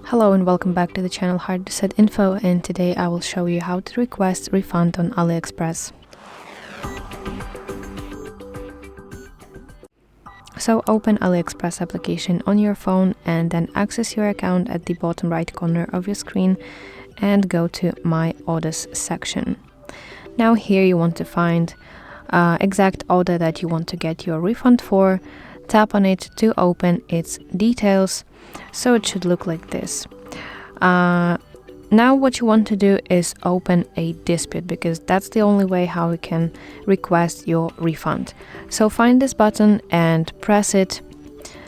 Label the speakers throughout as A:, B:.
A: Hello and welcome back to the channel HardReset.Info, and today I will show you how to request refund on AliExpress. So open AliExpress application on your phone and then access your account at the bottom right corner of your screen and go to My Orders section. Now here you want to find exact order that you want to get your refund for. Tap on it to open its details. So it should look like this. Now what you want to do is open a dispute, because that's the only way how you can request your refund. So find this button and press it,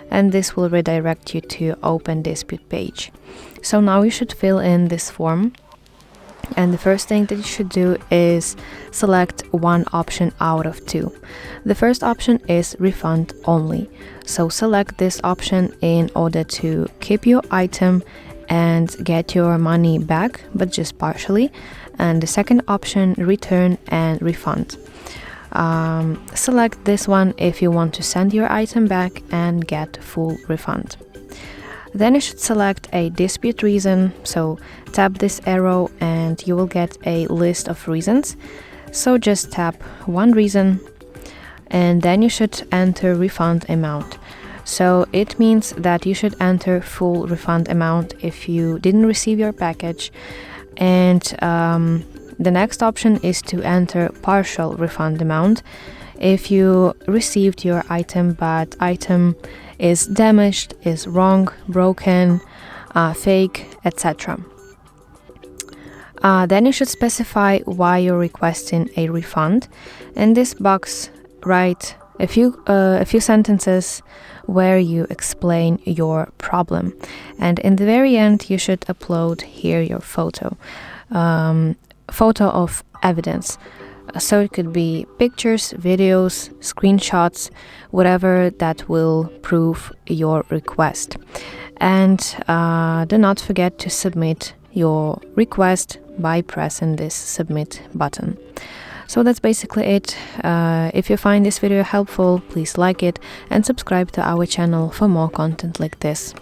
A: and this will redirect you to open dispute page. So now you should fill in this form, and the first thing that you should do is select one option out of two. The first option is refund only. So select this option in order to keep your item and get your money back, but just partially. And the second option, return and refund. Select this one if you want to send your item back and get full refund. Then you should select a dispute reason, so tap this arrow and you will get a list of reasons. So just tap one reason and then you should enter refund amount. So it means that you should enter full refund amount if you didn't receive your package, and the next option is to enter partial refund amount if you received your item but item is damaged, is wrong, broken, fake, etc. Then you should specify why you're requesting a refund. In this box, write a few sentences where you explain your problem, and in the very end you should upload here your photo of evidence. So it could be pictures, videos, screenshots, whatever that will prove your request. And do not forget to submit your request by pressing this submit button. So that's basically it. If you find this video helpful, please like it and subscribe to our channel for more content like this.